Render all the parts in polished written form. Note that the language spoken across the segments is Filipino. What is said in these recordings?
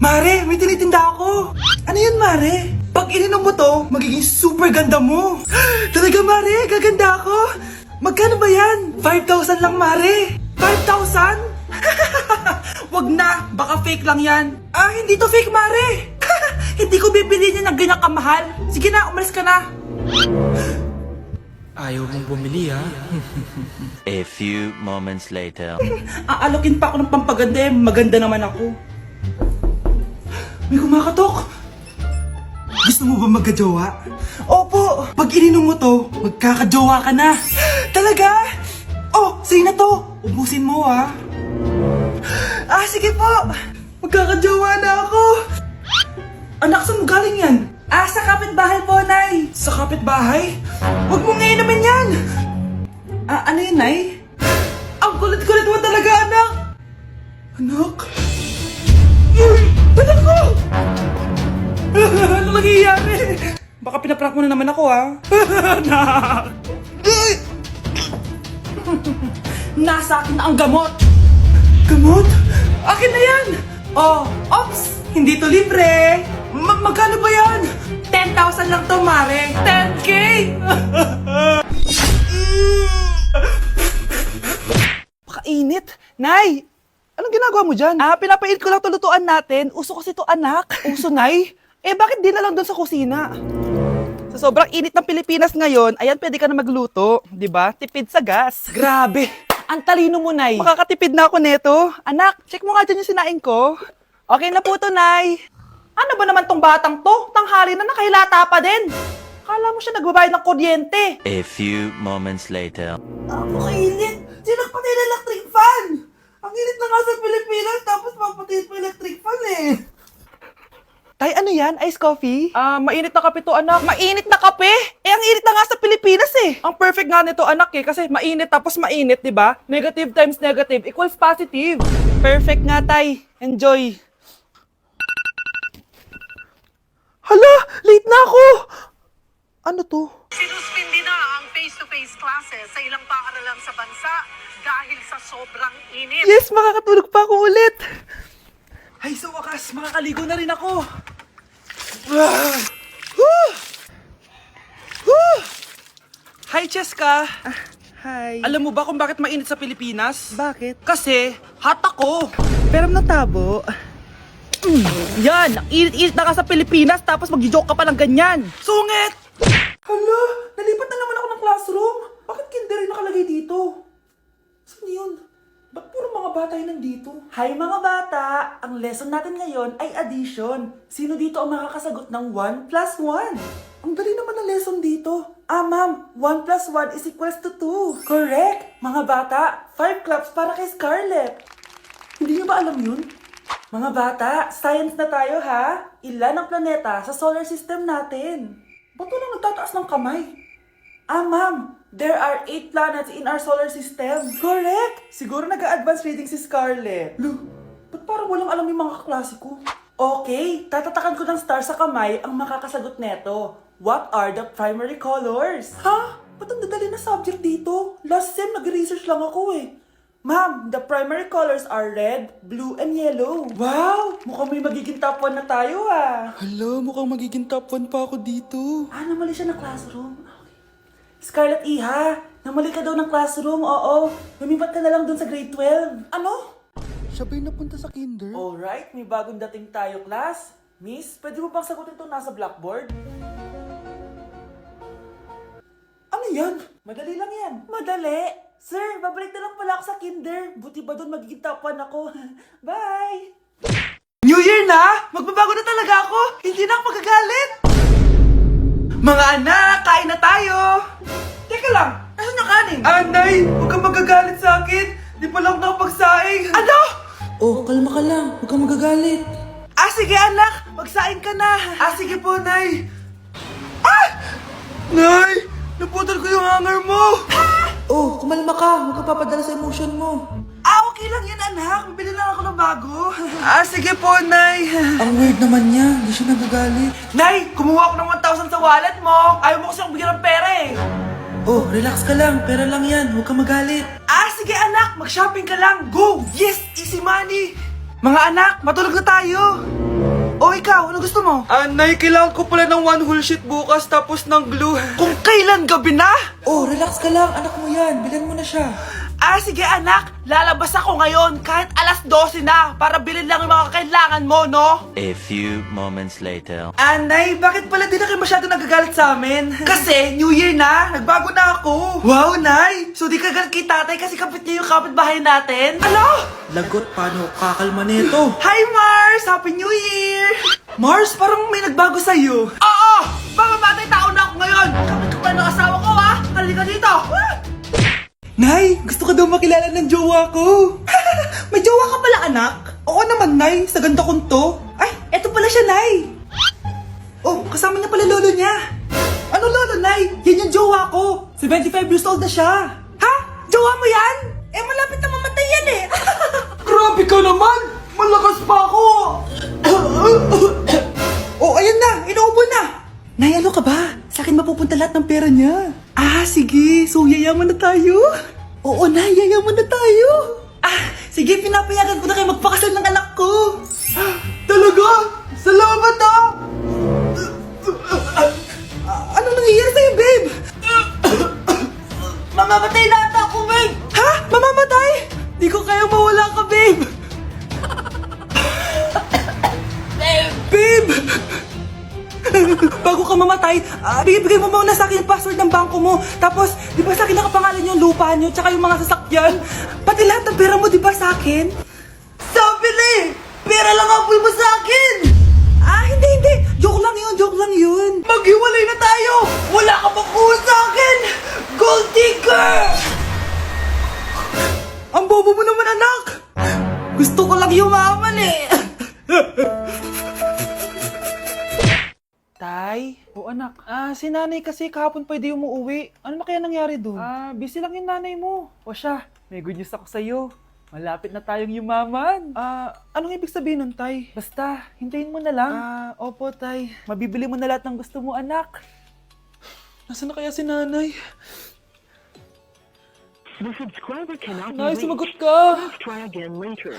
Mare, may tinitinda ako. Ano yun, Mare? Pag ininom mo to, magiging super ganda mo. Talaga, Mare, gaganda ako. Magkano ba yan? 5,000 lang, Mare. 5,000? Wag na, baka fake lang yan. Ah, hindi to fake, Mare. Hindi ko bibili niya ng ganyan kamahal. Sige na, umalis ka na. Ayaw mong bumili, ha? A few moments later. Aalokin pa ako ng pampaganda, maganda naman ako. May kumakatok. Gusto mo ba magkajowa? Opo, pag ininom mo to, magkakajowa ka na. Talaga? Oh, sige na to. Ubusin mo, ha? Ah, sige po. Magkakajowa na ako. Anak, saan mo galing yan? Ah, sa kapitbahay po, Nay. Sa kapitbahay? Huwag mo nga inumin yan. Ah, ano yun, Nay? Ang kulit-kulit mo talaga, anak. Anak? Uy! Anak ko! Ano nangyayari? Baka pinaprank mo na naman ako, ha? Anak! Nasa akin na ang gamot! Gamot? Akin na yan! Oh, ops! Hindi to libre! Magkano ba yan? 10,000 lang to, Mare! 10K! Pakainit! Nay! Anong ginagawa mo dyan? Ah, pinapainit ko lang to lutuan natin. Uso kasi to, anak. Uso, Nay? Eh, bakit di na lang doon sa kusina? Sa sobrang init ng Pilipinas ngayon, ayan, pwede ka na magluto. Di ba? Tipid sa gas. Grabe! Ang talino mo, Nay. Makakatipid na ako neto. Anak, check mo nga dyan yung sinaing ko. Okay na po to, Nay. Ano ba naman tong batang to? Tanghali na nakahilata pa din. Kala mo siya nagbabayad ng kuryente. A few moments later. Napakainit! Sinakpatay na electric fan! Ang init na nga sa Pilipinas, tapos mapatay pa electric fan eh. Tay, ano yan? Ice coffee? Ah, mainit na kape to, anak. Mainit na kape? Eh, ang init na nga sa Pilipinas eh. Ang perfect nga nito, anak eh, kasi mainit tapos mainit, di ba? Negative times negative equals positive. Perfect nga, Tay. Enjoy. Hala! Late na ako! Ano to? Sinuspindi na ang face-to-face classes sa ilang paaralan sa bansa dahil sa sobrang init. Yes, makakatulog pa ako ulit. Ay, sa wakas, makakaligo na rin ako. Ah! Woo! Woo! Hi, Cheska. Hi. Alam mo ba kung bakit mainit sa Pilipinas? Bakit? Kasi, hot ako. Pero ng tabo. Yan, ang init-init na ka sa Pilipinas, tapos mag-joke ka pa ng ganyan. Sungit! Hala, nalipat na naman ako ng classroom. Bakit kinder rin nakalagay dito? Saan yun? Ba't puro mga bata yun nandito? Hi mga bata! Ang lesson natin ngayon ay addition. Sino dito ang makakasagot ng 1 plus 1? Ang dali naman ng lesson dito. Ah, ma'am, 1 plus 1 is equals to 2. Correct! Mga bata, 5 claps para kay Scarlett. Hindi niyo ba alam yun? Mga bata, science na tayo ha? Ilan ang planeta sa solar system natin? Ba't walang nagtataas ng kamay? Ah, ma'am, there are 8 planets in our solar system. Correct! Siguro nag-a-advance reading si Scarlett. Lo, ba't parang walang alam yung mga kaklase ko? Okay, tatatakan ko ng star sa kamay ang makakasagot neto. What are the primary colors? Ha? Ba't ang dadali na subject dito? Last sem, nag-research lang ako eh. Ma'am, the primary colors are red, blue, and yellow. Wow! Mukhang may magiging top 1 na tayo ah. Hala, mukhang magiging top 1 pa ako dito. Ah, namali siya ng classroom. Scarlett Iha, namali ka daw ng classroom, oo. Lumipat ka na lang dun sa grade 12. Ano? Siya ba'y napunta sa kinder? Alright, may bagong dating tayo, class. Miss, pwede mo bang sagutin itong nasa blackboard? Ano yan? Madali lang yan. Madali? Sir, babalik na lang pala ako sa kinder. Buti ba doon magiging top 1 ako? Bye! New Year na! Magbabago na talaga ako! Hindi na ako magagalit! Mga anak, kain na tayo! Teka lang, asan yung kanin? Anay, huwag kang magagalit sa akin! Di pa lang nakapagsaing! Ano? Oh, kalma ka lang. Huwag kang magagalit. Ah, sige anak! Magsaing ka na! Ah, sige po, Nay! Ah! Nay! Naputol ko yung hanger mo! Oh, kumalma ka. Huwag ka papadala sa emotion mo. Ah, okay lang yan, anak. Bibili lang ako ng bago. Ah, sige po, Nay. Ang weird naman niya. Hindi siya nagagalit. Nay, kumuha ako ng 1,000 sa wallet mo. Ayaw mo kasi akong bigyan ng pera eh. Oh, relax ka lang. Pera lang yan. Huwag ka magalit. Ah, sige anak. Mag-shopping ka lang. Go! Yes, easy money. Mga anak, matulog na tayo. ikaw, ano gusto mo? Nay, kailangan ko pala ng 1 whole sheet bukas tapos ng glue. Kung kailan gabi na? Oh, relax ka lang. Anak mo yan. Bilan mo na siya. Sige anak, lalabas ako ngayon kahit alas 12 na para bilhin lang yung mga kailangan mo, no? A few moments later. Nay, bakit pala di na kayo masyado nagagalit sa amin? Kasi, New Year na, nagbago na ako. Wow, Nay! So di ka galit kay tatay kasi kapit niya yung kapitbahay natin? Ano? Lagot, paano kakalma nito? Hi, Mars! Happy New Year! Mars, parang may nagbago sa'yo. Oo! Mamamatay tao na ako ngayon! Kapit ko pa ng asawa ko, ha? Halika dito! Nay, gusto ka daw makilala ng jowa ko. May jowa ka pala, anak? Oo naman, Nay. Sa ganda kong to. Ay, eto pala siya, Nay! Oh, kasama niya pala lolo niya. Ano lolo, Nay? Yan yung jowa ko. 75 years old na siya. Ha? Jowa mo yan? Malapit na mamatay yan eh. Grabe ka naman! Malakas pa ako! Oh, ayan na. Inuubo na. Nay, ano ka ba? Sa akin mapupunta lahat ng pera niya. Sige. So, yayaman na tayo? Oo, Nay. Yayaman na tayo. Sige. Pinapayagan ko na kayo magpakasal ng anak ko. Talaga? Salamat Ano nangyayari sa'yo, babe? Mamamatay na ata ako, babe. Ha? Mamamatay? Di ko kaya mawala ka, babe. Babe! Bago ka mamatay, bigay mo muna sa akin yung password ng bangko mo. Tapos, di ba sa akin nakapangalan yung lupa nyo, tsaka yung mga sasakyan? Pati lahat ng pera mo, di ba sa akin? Sabi na eh! Pera lang ang apoy mo sa akin! Hindi. Joke lang yun. Maghiwalay na tayo! Wala ka makuha sa akin! Gold digger! Ang bobo mo naman, anak! Gusto ko lang yumaman eh! Tay? O anak, si nanay kasi kahapon pwede umuwi. Ano na kaya nangyari doon? Busy lang yung nanay mo. O siya, may good news ako sa'yo. Malapit na tayong yumaman. Anong ibig sabihin nun, Tay? Basta, hintayin mo na lang. Opo, Tay. Mabibili mo na lahat ng gusto mo, anak. Nasaan na kaya si nanay? The subscriber cannot be Nay, reached. sumagot ka! Please try again later.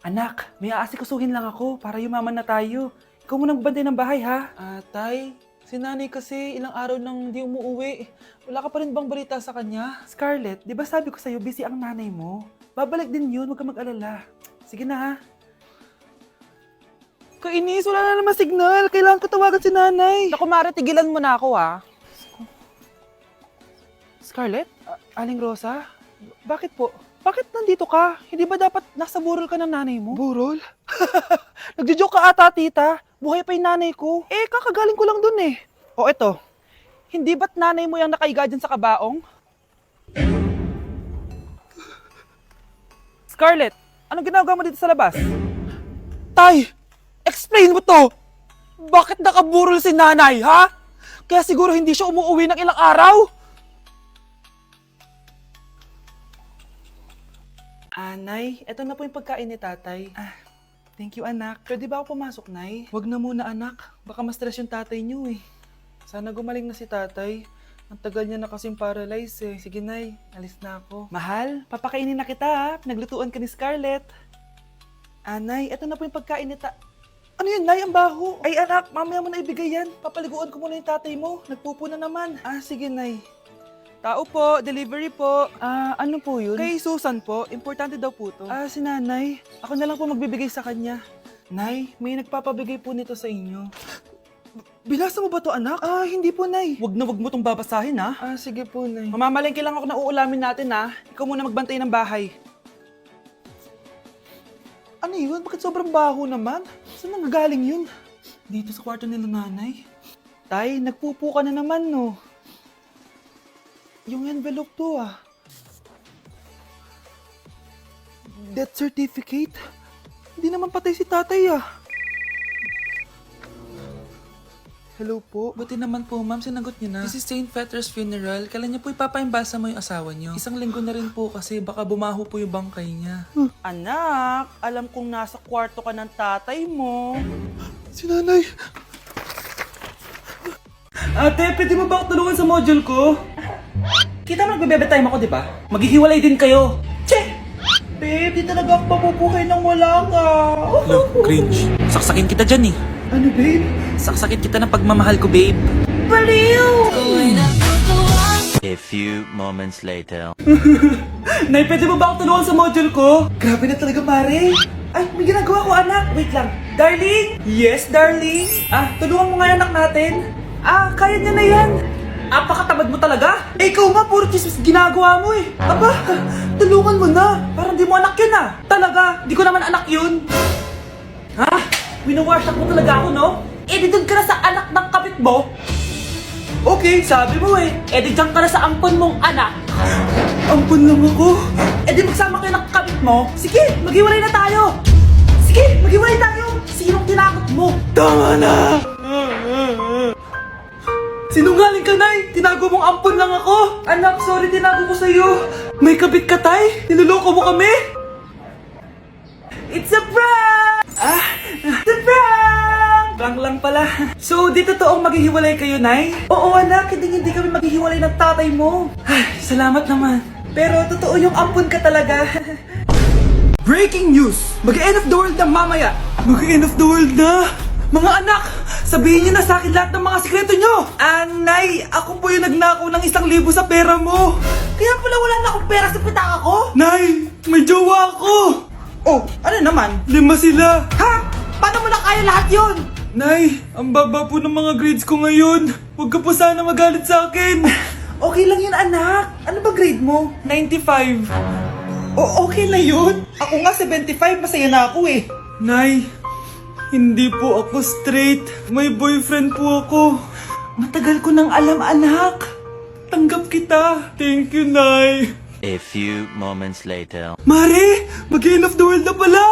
Anak, may aasikasuhin lang ako para yumaman na tayo. Ikaw muna magbantay ng bahay, ha? Tay, si nanay kasi ilang araw nang di umuwi. Wala ka pa rin bang balita sa kanya? Scarlett, di ba sabi ko sa'yo, busy ang nanay mo? Babalik din yun, huwag ka mag-alala. Sige na, ha? Kainis, wala na naman signal. Kailangan ko tawagan si nanay. Naku, Mare, tigilan mo na ako, ha? Scarlett? Aling Rosa? Bakit po? Bakit nandito ka? Hindi ba dapat nasa burol ka ng nanay mo? Burol? Nagjo-joke ka ata, tita. Buhay pa yung nanay ko. Kakagaling ko lang dun eh. O eto, hindi ba't nanay mo yung nakaiga dyan sa kabaong? Scarlett, anong ginagawa mo dito sa labas? Tay, explain mo to! Bakit nakaburol si nanay, ha? Kaya siguro hindi siya umuwi ng ilang araw? Nay, eto na po yung pagkain ni tatay. Thank you, anak. Pwede ba ako pumasok, Nay? Wag na muna, anak. Baka ma-stress yung tatay niyo eh. Sana gumaling na si tatay. Ang tagal niya na kasing paralyzed eh. Sige, Nay. Alis na ako. Mahal, papakainin na kita ha. Pinaglutuan ka ni Scarlett. Nay, eto na po yung pagkain ni Ano yun, Nay? Ang baho. Ay, anak, mamaya mo na ibigay yan. Papaliguan ko muna yung tatay mo. Nagpupo na naman. Sige, Nay. Tao po, delivery po. Ano po yun? Kay Susan po, importante daw po to. Si nanay, ako na lang po magbibigay sa kanya. Nay, may nagpapabigay po nito sa inyo. Binasa mo ba to, anak? Hindi po, Nay. Wag mo tong babasahin, ha? Sige po, Nay. Mamamalengke lang ako na uulamin natin, ha? Ikaw muna magbantay ng bahay. Ano yun? Bakit sobrang baho naman? Saan nanggagaling yun? Dito sa kwarto nila nanay. Tay, nagpupo ka na naman, no? Yung envelope to, Death certificate? Hindi naman patay si tatay, Hello po. Buti naman po, ma'am. Sinagot niyo na. This is St. Peter's Funeral. Kailan niyo po ipapaimbasa mo yung asawa niyo? Isang linggo na rin po kasi baka bumaho po yung bangkay niya. Anak, alam kong nasa kwarto ka ng tatay mo. Si nanay. Ate, pwede mo ba tulungan sa module ko? Kita mo nagbebebe time ako, di ba? Maghihiwalay din kayo. Che! Babe, di talaga ako mapupuhay nang wala ka. Cringe. Saksakin kita dyan eh. Ano, babe? Saksakit kita ng pagmamahal ko, babe. Baliw! A few moments later. Nay, pwede mo ba akong tulungan sa module ko? Grabe na talaga, pare. Ay, may ginagawa ko, anak. Wait lang. Darling? Yes, darling? Tulungan mo nga yung anak natin. Kaya niya na yan. Apakatamad mo talaga. Ikaw nga, puro chismis ginagawa mo eh. Aba, tulungan mo na. Parang di mo anak yun Talaga, di ko naman anak yun. Winawasak mo talaga ako, no? Di doon ka na sa anak ng kapit mo. Okay, sabi mo eh. Di dyan ka na sa ampon mong anak. Ampon lang ako. Di magsama kayo ng kapit mo. Sige, maghiwalay na tayo. Sige, maghiwalay tayo. Sinong tinakot mo? Tama na! Sinungaling ka, Nay! Tinago mong ampon lang ako! Anak, sorry, tinago ko sa'yo! May kabit ka, Tay? Niloloko mo kami? It's a prank! It's a prank! Prank lang pala. So, di totoong maghihiwalay kayo, Nay? Oo, anak, hindi kami maghihiwalay ng tatay mo. Ay, salamat naman. Pero totoo yung ampon ka talaga. Breaking news! Mag-end of the world na mamaya! Mag-end of the world na! Mga anak! Sabihin niyo na sa akin lahat ng mga sikreto niyo! Nay, ako po yung nagnakaw ng 1,000 sa pera mo! Kaya pala wala na akong pera sa pitaka ko? Nay, may jowa ako! Oh, ano naman? 5 sila! Ha? Paano mo na kaya lahat yun? Nay, ang baba po ng mga grades ko ngayon. Huwag ka po sana magalit sa akin. Okay lang yun, anak. Ano ba grade mo? 95. Okay na yun. Ako nga 75, masaya na ako eh. Nay, hindi po ako straight. May boyfriend po ako. Matagal ko nang alam, anak. Tanggap kita. Thank you, Nay. A few moments later. Mari, mag-end of the world na pala.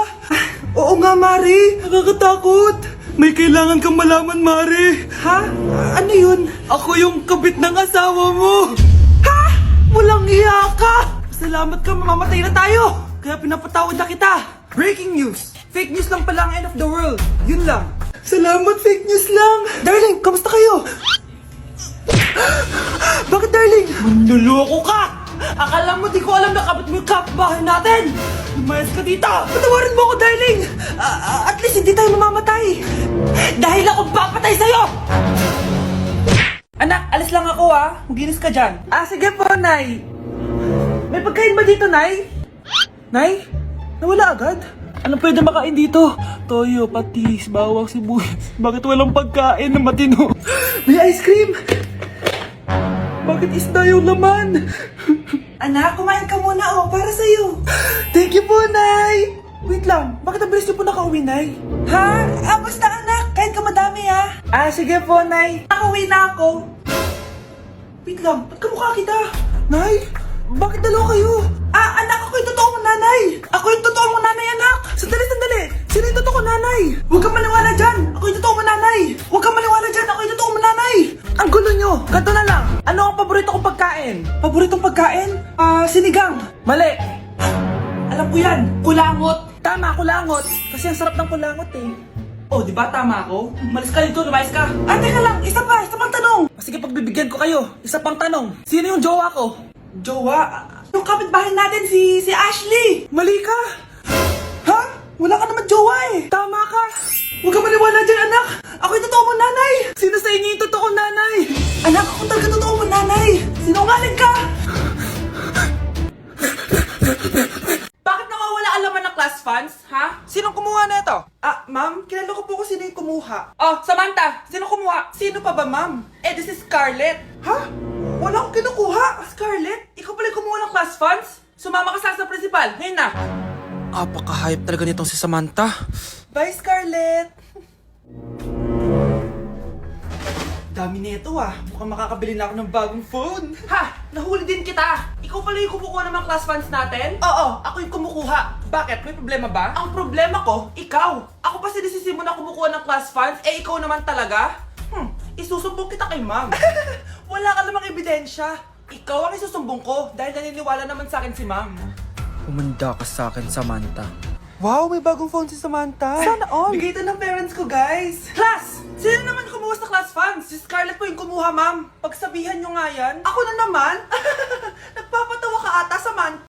Oo nga, Mari. Nakakatakot. May kailangan kang malaman, Mari. Ha? Ano yun? Ako yung kabit ng asawa mo. Ha? Walang iya ka. Salamat ka, mamamatay na tayo. Kaya pinapatawad na kita. Breaking news. Fake news lang pala ang end of the world. Yun lang. Salamat, fake news lang. Darling, kamusta kayo? Bakit, darling? Manluloko ka! Akala mo di ko alam na kabit mo yung kapitbahay natin! Lumayas ka dito! Patawarin mo ako, darling! At least hindi tayo mamamatay! Dahil ako papatay sa'yo! Anak, alis lang ako Maginis ka dyan. Sige po, Nay. May pagkain ba dito, Nay? Nay? Nawala agad? Ano pwede makain dito? Toyo, patis, bawang, sibuyas. Bakit walang pagkain na matino? May ice cream! Bakit isda yung laman? Anak, kumain ka muna para sa'yo. Thank you po, Nay! Wait lang, bakit ang bilis niyo po nakauwi, Nay? Ha? Basta anak, kahit ka madami sige po, Nay. Nakauwi na ako. Wait lang, ba't kamukha kita? Nay, bakit dalawa kayo? Anak, ako yung totoo mong nanay! Ako yung totoo mong nanay, anak! Sandali! Sino yung totoo kong nanay? Huwag kang maniwala dyan! Ako yung totoo mong nanay! Huwag kang maniwala dyan! Ako yung totoo mong nanay! Ang gulo nyo! Ganto na lang! Ano ang paborito kong pagkain? Paboritong pagkain? Sinigang! Mali! Alam ko yan! Kulangot! Tama, kulangot! Kasi ang sarap ng kulangot Oh, di ba tama ako? Malis ka dito, lumayas ka! Teka lang! Isa pang tanong! Sige, pagbibigyan ko kayo. Isa pang tanong. Sino yung jowa ko? Jowa? Yung kapitbahay natin, si Ashley! Mali ka! Ha? Wala ka naman jowa Tama ka! Huwag ka maniwala dyan, anak! Ako yung totoo mong nanay! Sino sa inyo yung totoo nanay? Anak, ako talaga totoo mong nanay! Sinungaling ka! Bakit nawawala ang laman ng class funds, ha? Sinong kumuha na ito? Ma'am, kilala ko po kung sino yung kumuha. Samantha, sino kumuha? Sino pa ba, ma'am? This is Scarlett. Ha? Wala akong kinukuha. Scarlett, ikaw pala yung kumuha ng class funds? Sumama ka sa principal, ngayon na. Apaka-hype talaga nitong si Samantha. Bye, Scarlett! Dami na ito Mukhang makakabili na ako ng bagong phone. Ha! Nahuli din kita! Ikaw pala yung kumukuha ng mga class funds natin? Oo, ako yung kumukuha. Bakit? May problema ba? Ang problema ko, ikaw! Ako pa sinisisi mo na kumukuha ng class funds, ikaw naman talaga? Isusumbong kita kay ma'am. Wala ka namang ebidensya. Ikaw ang isusumbong ko dahil naniniwala naman sa akin si ma'am. Umanda ka sa akin, Samantha. Wow, may bagong phone si Samantha. Sana all. Bigay ito ng parents ko, guys. Class! Sino naman kumuha sa class funds? Si Scarlett po yung kumuha, ma'am. Pagsabihan nyo nga yan. Ako na naman? Nagpapatawa ka ata, Samantha.